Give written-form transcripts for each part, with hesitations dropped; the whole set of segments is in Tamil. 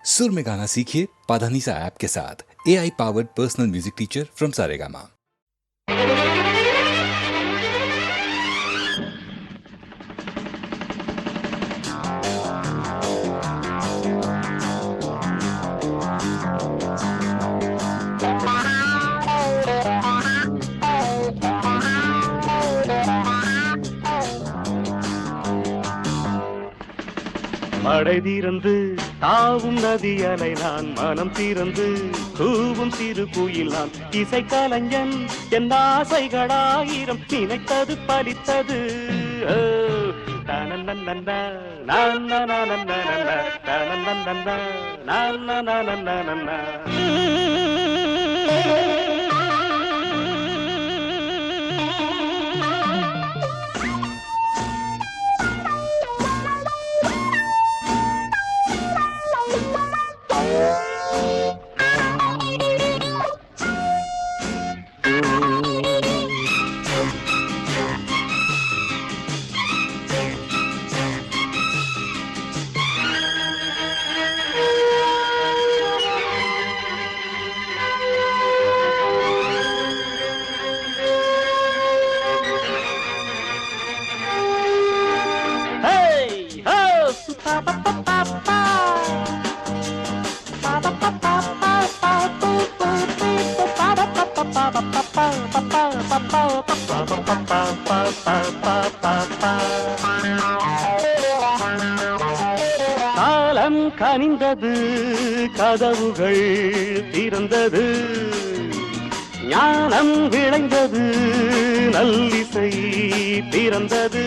सुर में गाना सीखिए पाधानीसा ऐप के साथ। AI powered personal music teacher from Saregama. மழை தீர்ந்து தாவும் நதி அலை நான் மனம் தீர்ந்து கூவும் சிறு குயில் நான் இசை கலைஞன் என் ஆசைகளாயிரம் நினைத்தது பலித்தது காலம் கனிந்தது, கதவுகள் திறந்தது, ஞானம் விளைந்தது, நல்லிசை பிறந்தது.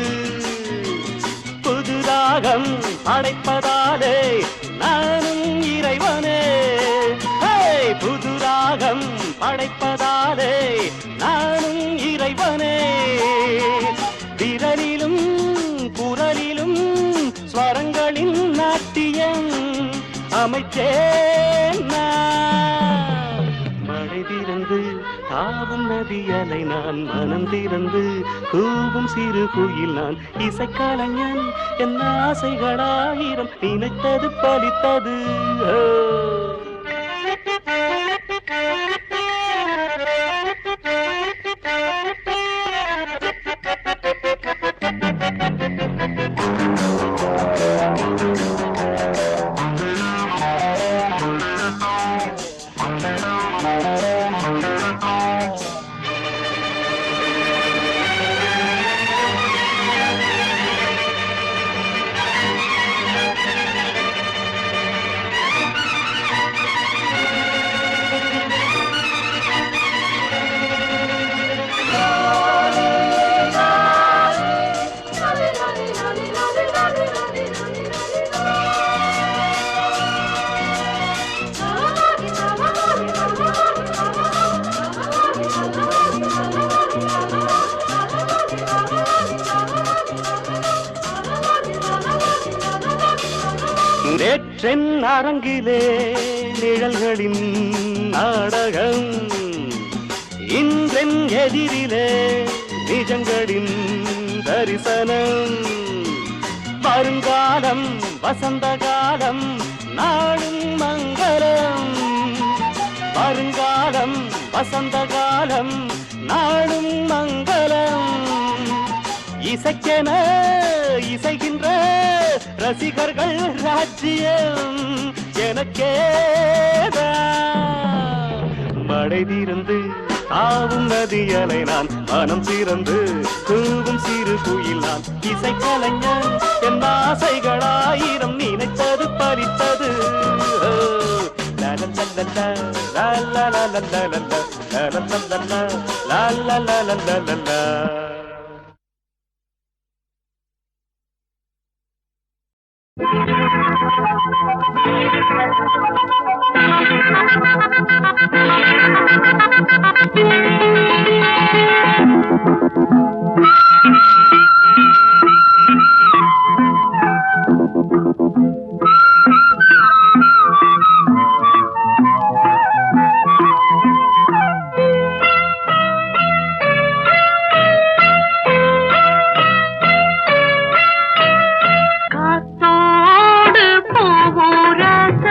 புதுராகம் படைப்பதாலே நானும் இறைவனே, புதுராகம் படைப்பதாலே நானும் இறைவனே. விரலிலும் குரலிலும் ஸ்வரங்களின் நாட்டியம் அமைச்சேன் நான். மழை திறந்து தாவும் நதி அலை நான் மனம் திறந்து கூவும் சிறு குயில் நான் இசைக்கலைஞன் என் ஆசைகளாயிரம் நினைத்தது பலித்தது. நேற்றென் அரங்கிலே நிழல்களின் நாடகம், இன்றென் எதிரிலே நிஜங்களின் தரிசனம். வருங்காலம் வசந்த காலம் நாடும் மங்களம், வருங்காலம் வசந்த காலம் நாடும் மங்களம். இசைக்கென இசைகின்ற ரசிகர்கள் ராஜ்யம் எனக்கேதான். மழை தீர்ந்து தாவும் நதி அலை நான் மனம் திறந்து கூவும் சிறு குயில் நான் இசைக்கலைஞன் என் ஆசைகளாயிரம் நினைத்தது பலித்தது. காத்தோடு போவோராச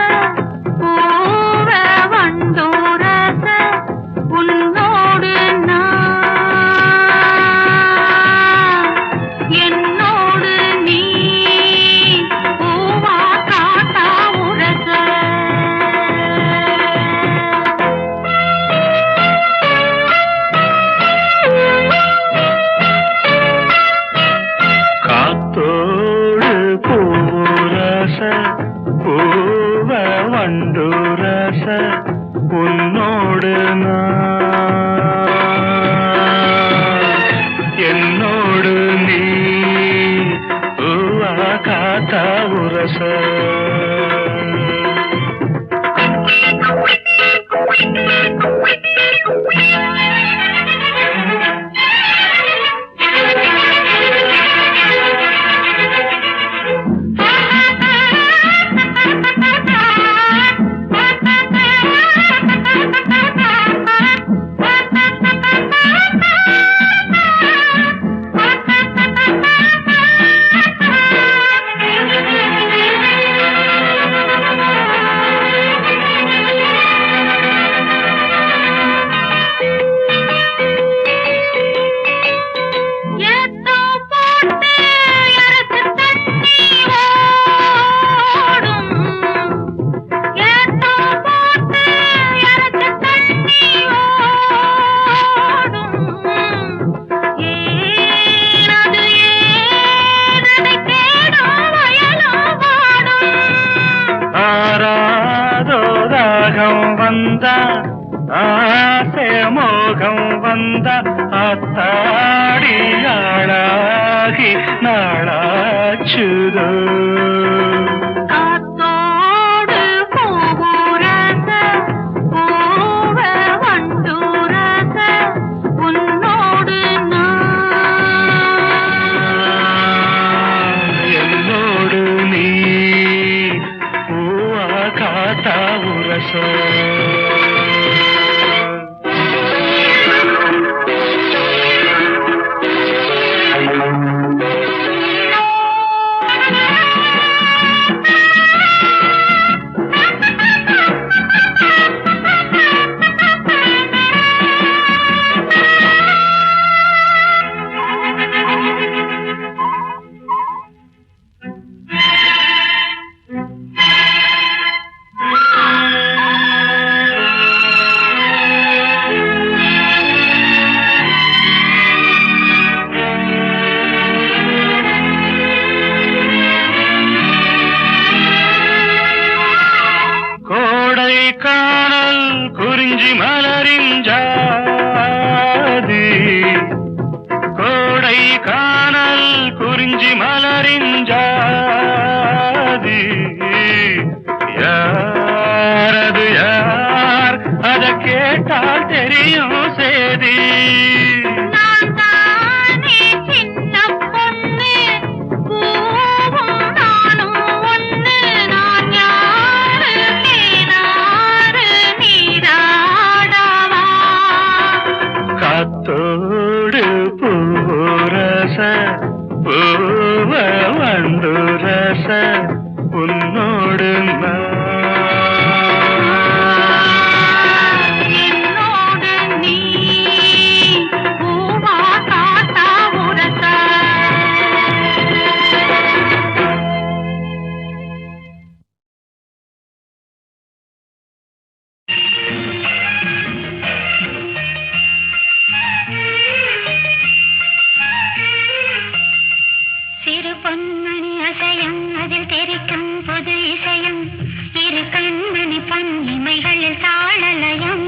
வண்டூரச உன்னோடு நான் என்னோடு நீ பூவா காத்தா உரச ஆசை மோகம் வந்த அத்தாடியாளாகி நாளாச்சுதோ காத்தோடு பூவுரச பூவ வண்டூரச உன்னோடு நான் என்னோடு நீ பூவா காத்தா உரச காணல் குறிஞ்சி மலரின் ஜாதி கோடை காணல் குறிஞ்சி மலரின் ஜாதி யாரது யார் அத கேட்டால் தெரியும் சேதி காத்தோடு பூரச பூவ வண்டூரச உன்னோடு என்னோடு நீ பூவா காத்தா உரச சிறு பொன்மணி அசையும் அதில் தெரிக்கும் பொது இசையும் இரு கண்மணி பொன் இமைகளில் தாளலயம்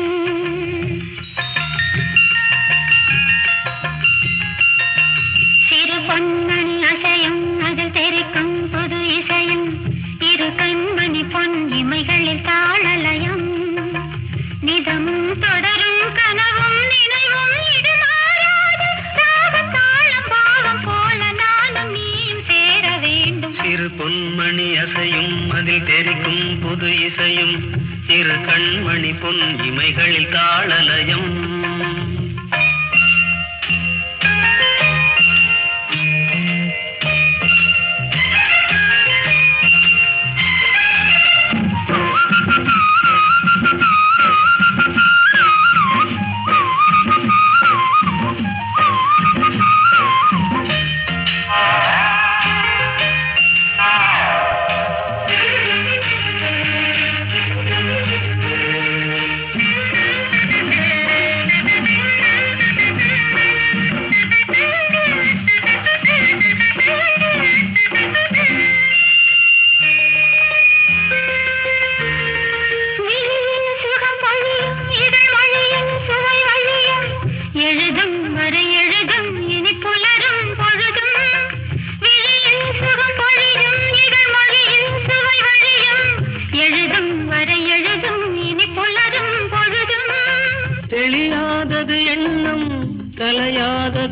சிறு பொன்மணி அசையும் அதில் தெரிக்கும் பொது இசையும் இரு கண்மணி பொன் இமைகளில் தாளலயம் நிதமும் தொடரும் கனவும் நினைவும் இது மாறாது ராகம் தாளம் பாவம் போல நானும் நீயும் சேர வேண்டும் சிறு பொன்மணி அசையும் அதில் தெரிக்கும் புது இசையும் இரு கண்மணி பொன் இமைகளில் தாளலயம்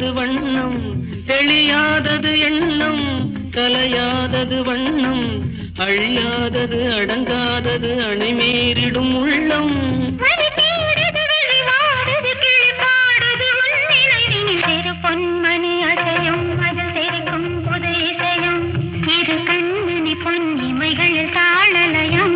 தெளியாதது வண்ணம், தெளியாதது எண்ணம், கலையாதது வண்ணம், அழியாதது அடங்காதது அணைமீறிடும் உள்ளம். பொன்மணி அசையும் அதில் தெரிக்கும் புது இசையும், இரு கண்மணி பொன் இமைகளில் தாளலயம்.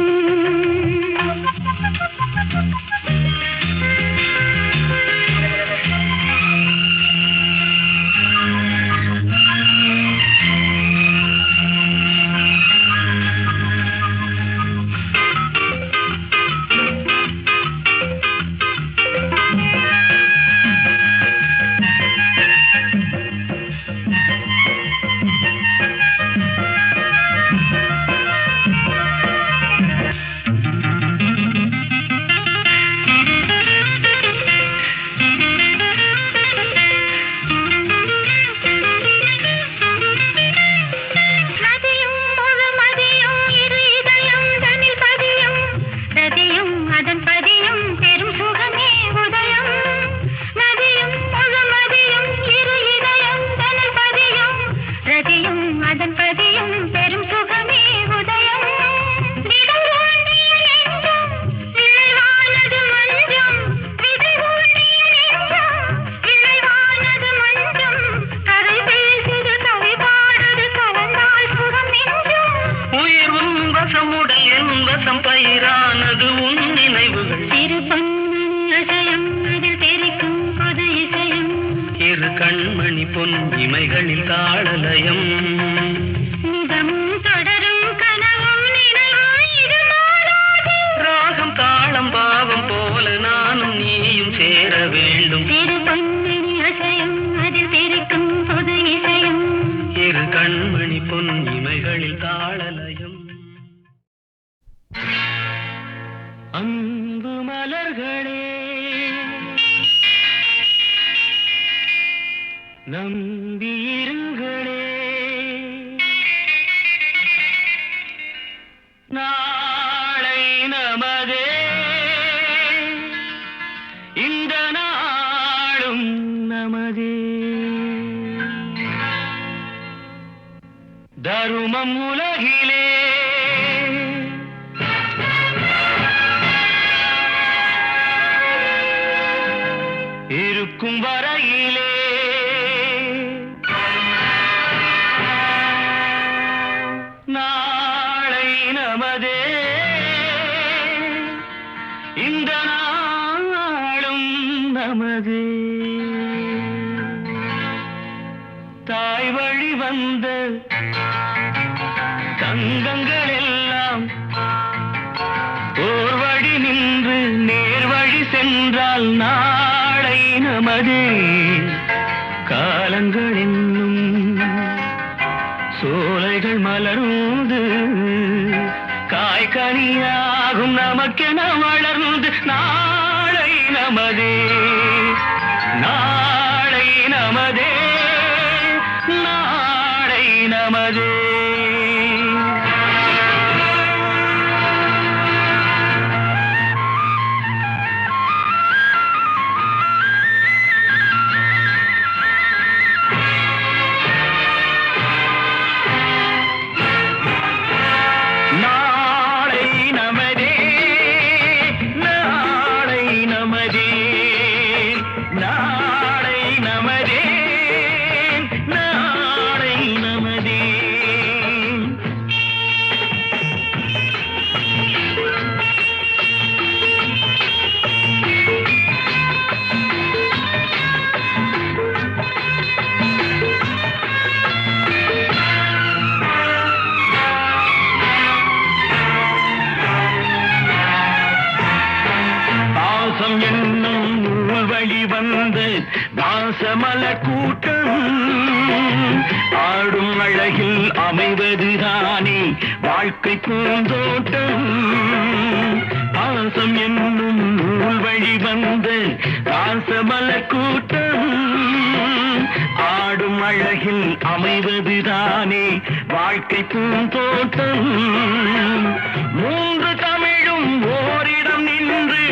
கண்மணி பொன் இமைகளில் தாளலயம். ராகம் தாளம் பாவம் போல நானும் நீயும் சேர வேண்டும். இரு கண்மணி பொன் இமைகளில் தாளலயம். அன்பு மலர்களே நம்பியிருங்களே, நாளை நமதே, இந்த நாளும் நமதே. தருமம் உலகிலே இருக்கும் வரையிலே நாளை நமதே, இந்த நாளும் நமதே. தாய் வழி வந்த தங்கங்கள் எல்லாம் ஓர் வழி நின்று நேர் வழி சென்றால் நாளை நமதே. காலங்கள் என்னும் சோலைகள் மலர்ந்து காய்கனியாகும் நமக்கென வளர்ந்து நாளை நமதே, நாளை நமதே, நாளை நமதே. வாசமலர் கூட்டம் ஆடும் அழகில் அமைவதுதானே வாழ்க்கை பூந்தோட்டம். பாசம் என்னும் நூல் வழி வந்த வாசமலர் கூட்டம் ஆடும் அழகில் அமைவதுதானே வாழ்க்கை பூந்தோட்டம். மூன்று தமிழும் ஓரிடம் நின்று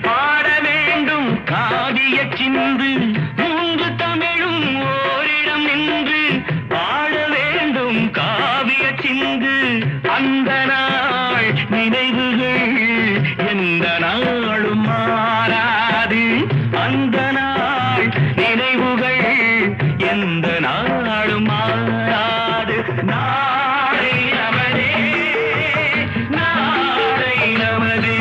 பாட வேண்டும் காவிய சிந்து. மூன்று தமிழும் எந்த நாளும் மாறாது அந்த நாள் நினைவுகள் எந்த நாளும் மாறாது நாளை நமதே நாளை நமதே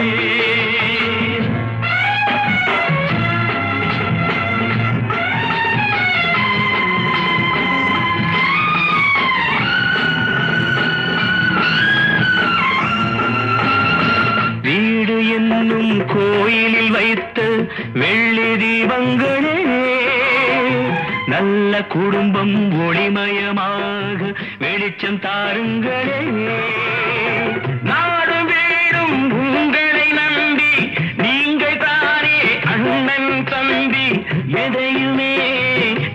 வீடு என்னும் கோயிலில் வைத்த வெள்ளி தீபங்களே நல்ல குடும்பம் ஒளிமயமாக வெளிச்சம் தாருங்களே நாடும் வீடும் உங்களை நம்பி நீங்கள் தானே அண்ணன் தம்பி எதையுமே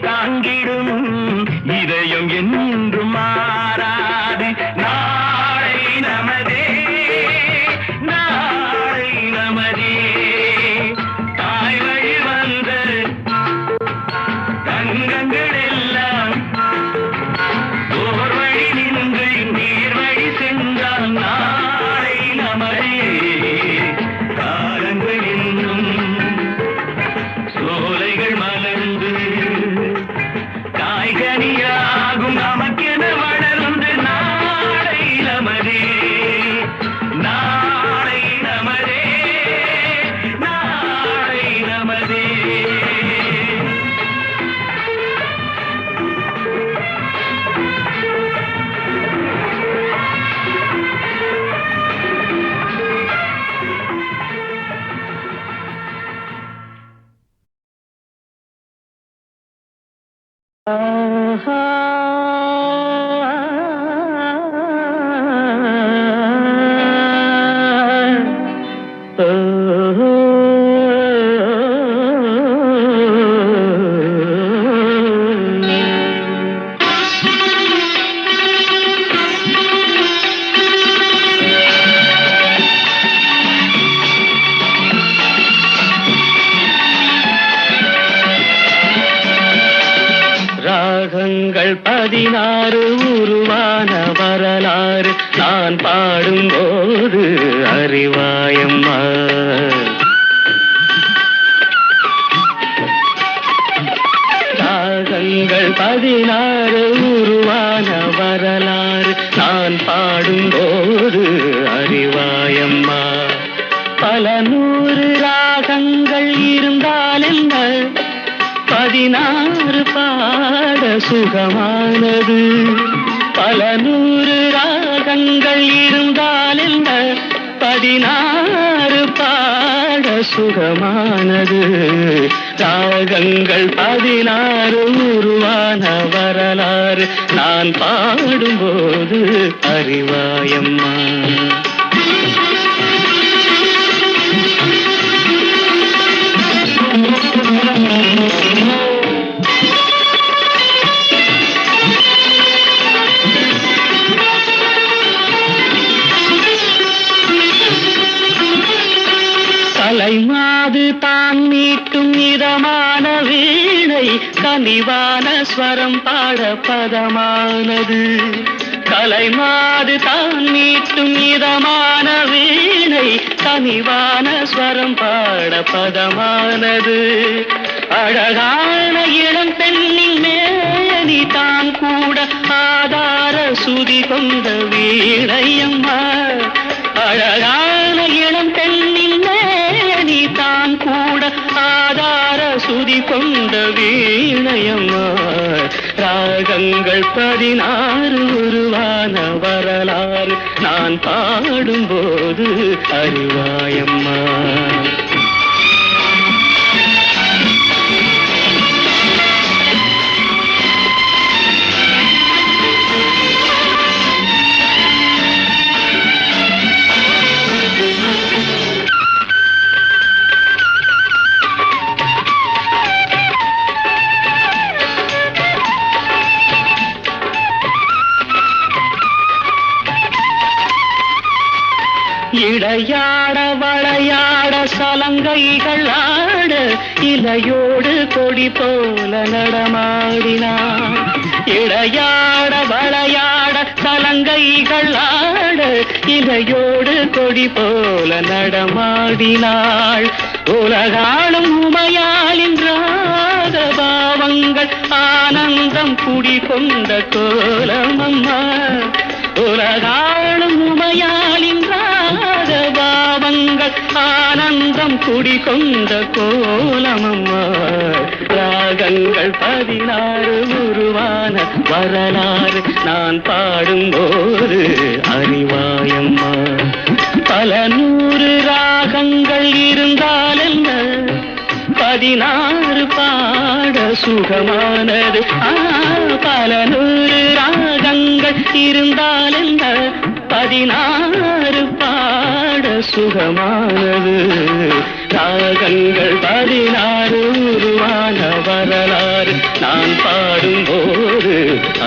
தாங்கிடும் இதயம் என்றும் மாறாது நாளை நமதே நாளை நமதே தாய் வழி வந்த தங்கங்கள் எல்லாம் ஓர் வழி நின்று நீர் வழி சென்றால் நாளை நமதே காலங்கள் என்னும் சோலைகள் மலர்ந்து காய்கனியாகும் நமக்கென வளர்ந்து நாளை நமதே நாளை நமதே நாளை நமதே ராகங்கள் 16 உருவான வரலாறு நான் பாடும்போது அறிவாயம்மா ராகங்கள் 16 உருவான வரலாறு நான் பாடும்போது அறிவாயம்மா பல நூறு ராகங்கள் இருந்தால் என்ன 16 பாட சுகமானது பல நூறு ராகங்கள் இருந்தால் என்ன 16 பாட சுகமானது ராகங்கள் 16 உருவான வரலாறு நான் பாடும்போது அறிவாயம்மா கலைமாது தான் மீட்டும் இதமான வீணை கனிவான ஸ்வரம் பாட பதமானது கலைமாது தான் மீட்டும் இதமான வீணை கனிவான ஸ்வரம் பாட பதமானது அழகான இளம் பெண்ணின் மேனி தான் கூட ஆதார சுதி கொண்ட வீணையம்மா அழகான இளம் பெண்ணின் மேனி தான் கூட ஆதார சுதி கொண்ட வீணையம்மா ராகங்கள் 16 உருவான வரலாறு நான் பாடும்போது அறிவாயம்மா இடையாட வளையாட சலங்கைகள் ஆட இலையோடு கொடி போல நடமாடினான் இடையாட வளையாட வளையாட சலங்கைகள் ஆட இலையோடு கொடி போல நடமாடினாள். உலகாளும் உமையாளின் ராக பாவங்கள் ஆனந்தம் குடிகொண்ட கோலமம்மா. உலகாளும் உமையாளின் ராக பாவங்கள் ஆனந்தம் குடிகொண்ட கோலமம்மா. ராகங்கள் 16 உருவான வரலாறு நான் பாடும்போது அறிவாயம்மா. பல 100 ராகங்கள் இருந்தால் என்ன, 16 பாட சுகமானது. பல 100 ராகங்கள் இருந்தால் என்ன, 16 பாட சுகமானது. ராகங்கள் 16 உருவான வரலாறு நான் பாடும்போது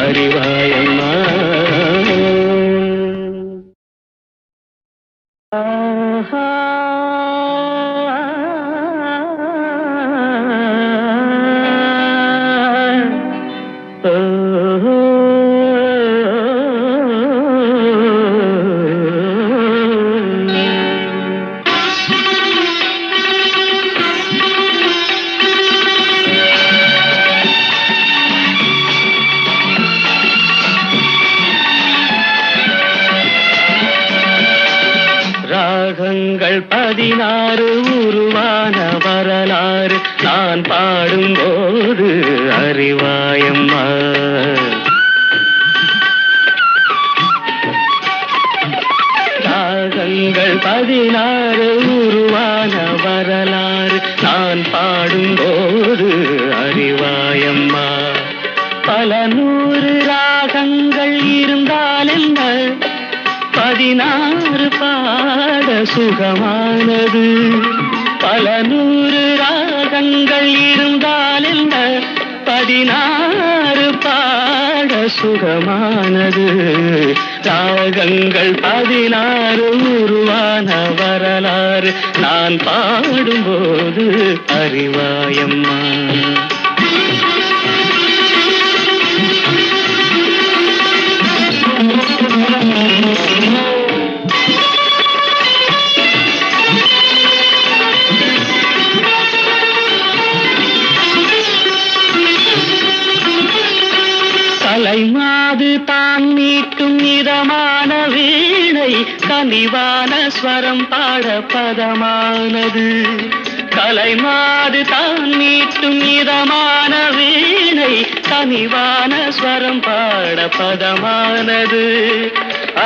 அறிவாயம்மா. ராகங்கள் 16 உருவான வரலாறு நான் பாடும்போது அறிவாயம்மா. ராகங்கள் 16 உருவான வரலாறு நான் பாடும்போது அறிவாயம்மா. பல 100 ராகங்கள் இருந்தால் என்ன, 16 பாட சுகமானது. பல 100 ராகங்கள் இருந்தால் என்ன, 16 பாட சுகமானது. ராகங்கள் 16 உருவான வரலாறு நான் பாடும்போது அறிவாயம்மா. கலைமாது தான் மீட்டும் இதமான வீணை கனிவான ஸ்வரம் பாட பதமானது. கலைமாது தான் மீட்டும் இதமான வீணை கனிவான ஸ்வரம் பாட பதமானது.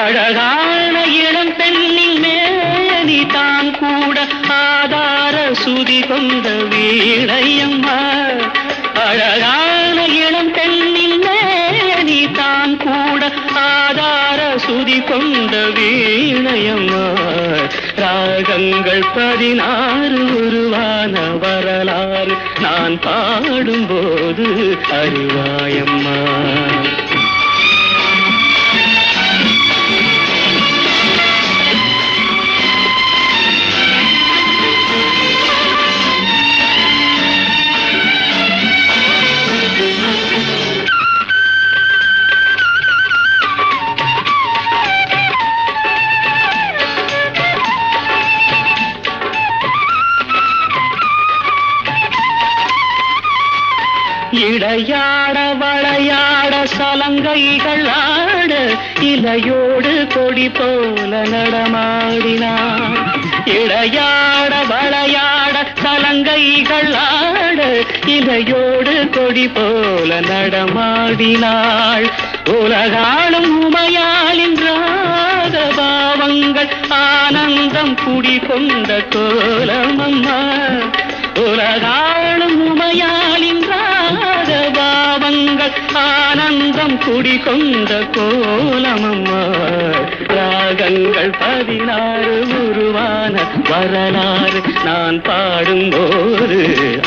அழகான இளம் பெண்ணின் மேனி தான் கூட ஆதார சுதி கொண்ட வீணையம்மா. அழகான இளம் பெண்ணின் மேனி தான் கூட ஆதார சுதி கொண்ட வீணையம்மா. ராகங்கள் 16 உருவான வரலாறு நான் பாடும்போது அறிவாயம்மா. இடையாட வளையாட சலங்கைகள் ஆட இலையோடு கொடி போல நடமாடினான். இடையாட வளையாட சலங்கைகள் ஆட இலையோடு கொடி போல நடமாடினாள். உலகாளும் உமையாளின் ராக பாவங்கள் ஆனந்தம் குடிகொண்ட கோலமம்மா. உலகாளும் உமையாளின் ராக பாவங்கள் ஆனந்தம் குடிகொண்ட கோலமம்மா. ராகங்கள் 16 உருவான வரலாறு நான் பாடும்போது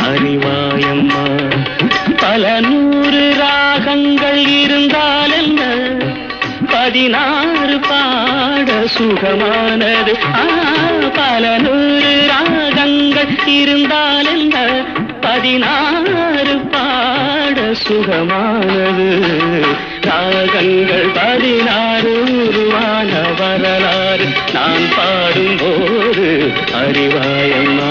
அறிவாயம்மா. பல 100 ராகங்கள் இருந்தால் என்ன, 16 பாட சுகமானது. பல 100 ராகங்கள் இருந்தால் என்ன, 16 பாட சுகமானது. ராகங்கள் 16 உருவான வரலாறு நான் பாடும்போது அறிவாயம்மா.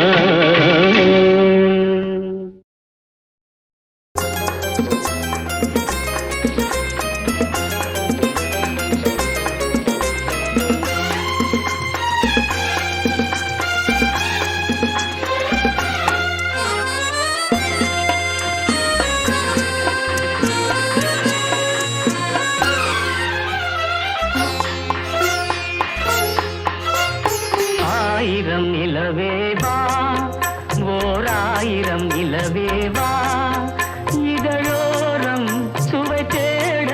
ஆயிரம் நிலவேவா, ஓர் ஆயிரம் நிலவேவா, இதழோரம் சுவை தேட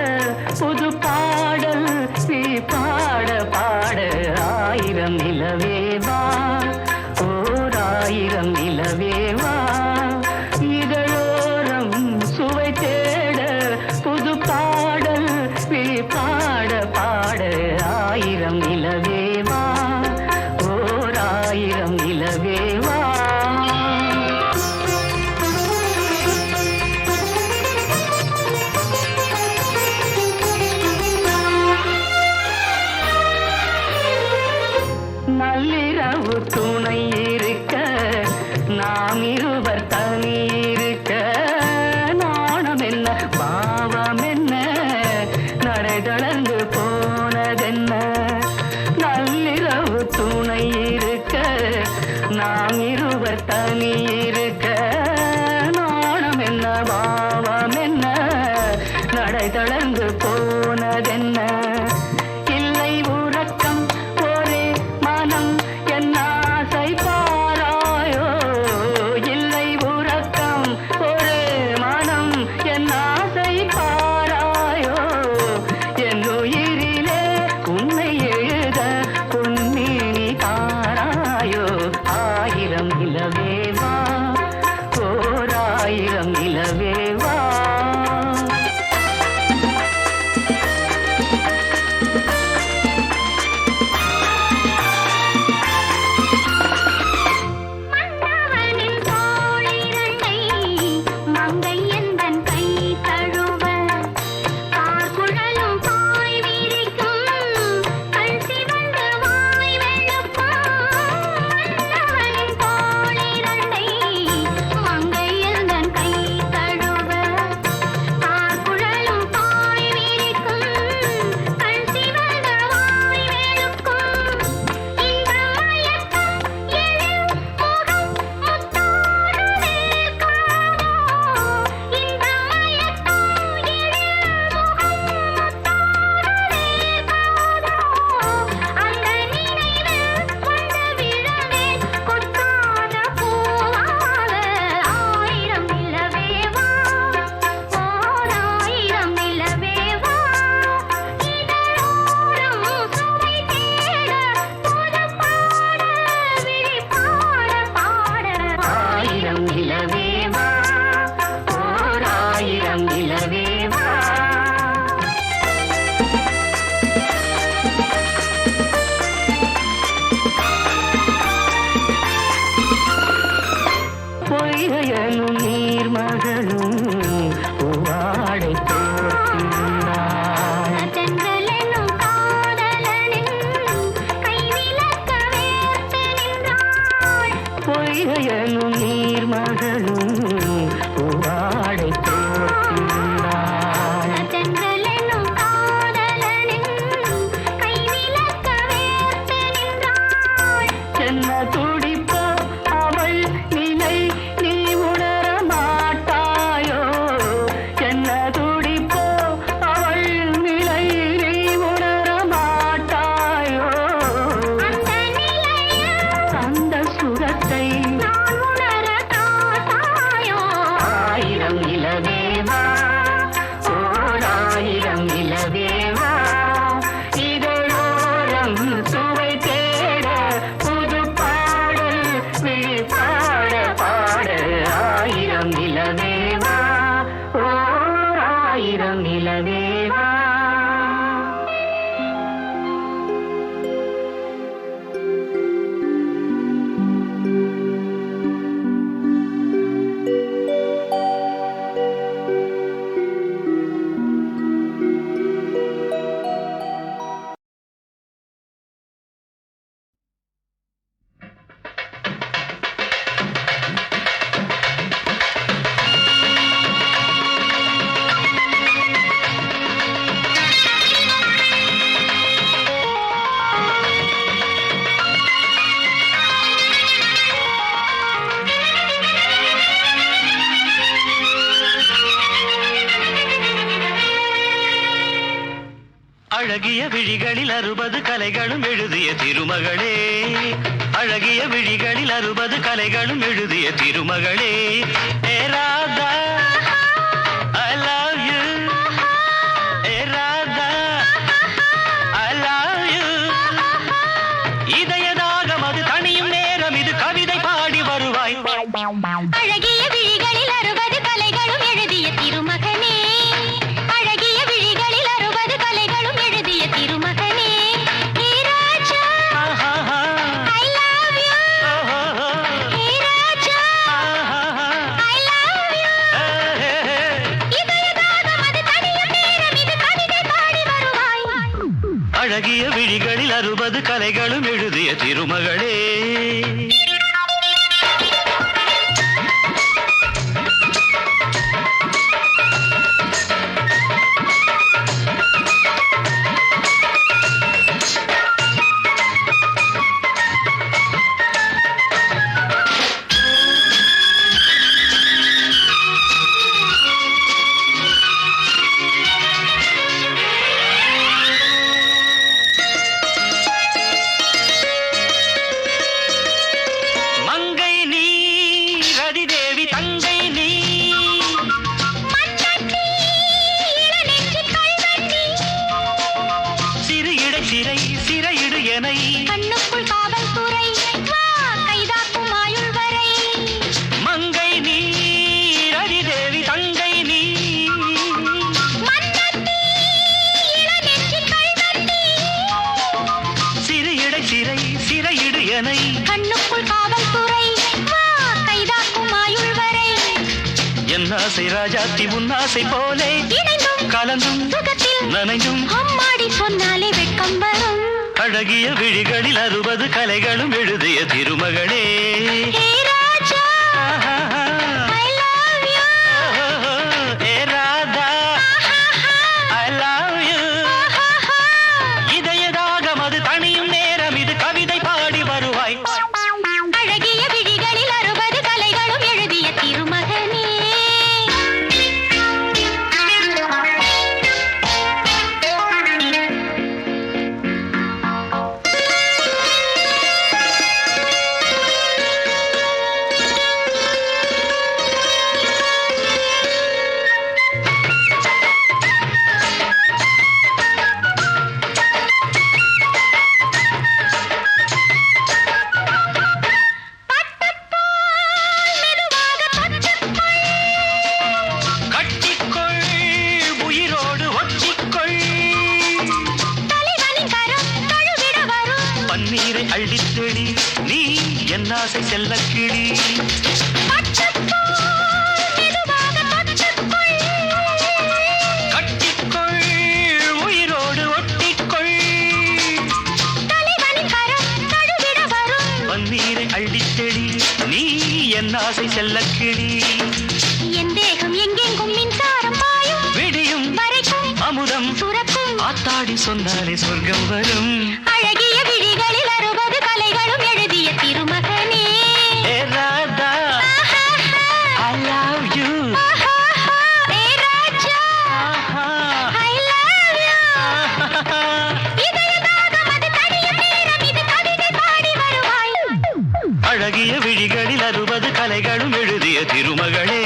புது பாடல் நீ பாட பாட. ஆயிரம் நிலவேவா, ஓர் ஆயிரம் நிலவேவா, இதழோரம் சுவை தேட புது பாடல் நீ பாட பாட. ஆயிரம் நிலவேவா, ஆயிரம் நிலவேவா. நள்ளிரவு துணை இருக்க நாம் இருவர் தனி இருக்க, நாணம் என்ன பாவம் என்ன நடை தளர்ந்து போனதென்ன. நள்ளிரவு துணை இருக்க நாம் இருவர் தனி இருக்க, நாணம் என்ன பாவம் என்ன நடை தளர்ந்து போனதென்ன. இல்லை உறக்கம் ஒரே மனம் என் ஆசை பாராயோ, இல்லை உறக்கம் ஒரே மனம் என் ஆசை பாராயோ, என் உயிரிலே உன்னை எழுத பொன்மேனி தாராயோ. ஆயிரம் நிலவேவா, ஓர் ஆயிரம் நிலவேவா. மன்னவனின் தோளிரண்டை மங்கை எந்தன் கை தழுவ, கார்குழலும் பாய் விரிக்கும் கண் சிவந்து வாய் வெளுக்கும். மன்னவனின் தோளிரண்டை மங்கை எந்தன் கை தழுவ, கார்குழலும் பாய் விரிக்கும் கண் சிவந்து வாய் வெளுக்கும். இந்த மயக்கம் எழில் முகம் முத்தாடுதே காதோ, இந்த மயக்கம் எழில் முகம் முத்தாடுதே காதோ. அந்த நினைவில் வந்து விழுந்தேன் கொத்தாத பூவாக. ஆயிரம் நிலவேவா, ஓர் ஆயிரம் நிலவேவா, இதழோரம் சுவை தேட புது பாட விழி பாட பாட. ஆயிரம் நிலவேவா, ஓர் ஆயிரம் நிலவேவா. பொய்கையனும் நீர்மகளும் பூவாடை போர்த்தினாள். தென்றலெனும் காதலனின் கைவிலக்க வேர்த்து நின்றாள். பொய்கையனும் நீர்மகளும் பூவாடை போர்த்தினாள். தென்றலெனும் காதலனின் கைவிலக்க வேர்த்து நின்றாள். என்ன துடிப்போ அவள் நிலை நீ உணர மாட்டாயோ, என்ன துடிப்போ அவள் நிலை நீ உணர மாட்டாயோ. அந்த நிலையில் அந்த சுகத்தை நான் உணர காட்டாயோ. ஆயிரம் நிலவே அழகிய விழிகளில் 60 கலைகளும் எழுதிய திருமகளே, அழகிய விழிகளில் 60 கலைகளும் எழுதிய திருமகளே. ஏ Radha I love you, A Radha I love you. இதயதாகம் அது தனியும் நேரம், இது கவிதை பாடி வருவாய். அழகிய விழிகளில் 60 கலைகளும் எழுதிய திருமகனே, அழகிய விழிகளில் 60 கலைகளும் எழுதிய திருமகனே. ஹே ராஜா I love you, hey Raja I love you. இதயதாகம் அது தனியும் நேரம், இது கவிதை பாடி வருவாய். அழகிய விழிகளில் 60 கலைகளும் எழுதிய திருமகளே. மங்கை நீ ரதிதேவி தங்கை நீ, மன்னனே இளநெஞ்சின் கல்வனே, சிறு இடை சிறை சிறையிடு எனை, கண்ணுக்குள் காவல்துறை வா கைதாக்கும் ஆயுள் வரை. மங்கை நீ ரதிதேவி தங்கை நீ, மன்னனே இளநெஞ்சின் கல்வனே, சிறு இடை சிறை சிறையிடு எனை, கண்ணுக்குள் காவல்துறை வா கைதாக்கும் ஆயுள் வரை. என் ஆசை ராஜாத்தி உன்னாசை போலே, இணைந்தும் கலந்தும் சுகத்தில் நனைந்தும், அம்மாடி சொன்னாலே வெட்கம் வரும். அழகிய விழிகளில் 60 கலைகளும் எழுதிய திருமகளே. ஹே ராஜா I love you, A Radha I love you. இதயதாகம் அது தனியும் நேரம், இது கவிதை பாடி வருவாய். அழகிய விழிகளில் 60 கலைகளும் எழுதிய திருமகனே. மெதுவாக தொட்டுக்கொள், கட்டிக்கொள் உயிரோடு ஒட்டிக்கொள், தலைவனின் கரம் தழுவிட வரும். பன்னீரை அள்ளித்தெளி, நீ என் ஆசை செல்லக்கிளி. மெதுவாக தொட்டுக்கொள், கட்டிக்கொள் உயிரோடு ஒட்டிக்கொள், தலைவனின் கரம் தழுவிட வரும். பன்னீரை அள்ளித்தெளி, நீ என் ஆசை செல்லக்கிளி. என் தேகம் எங்கெங்கும் மின்சாரம் பாயும், விடியும் வரைக்கும் அமுதம் சுரக்கும். ஆத்தாடி சொன்னாலே சொர்க்கம் வரும். அழகிய விழிகளில் 60 கலைகளும் எழுதிய திருமகனே. ஏ Radha I love you. Hey Raja I love you. இதயதாகம் அது தனியும் நேரம், இது கவிதை பாடி வருவாய். அழகிய விழிகளில் 60 கலைகளும் எழுதிய திருமகளே.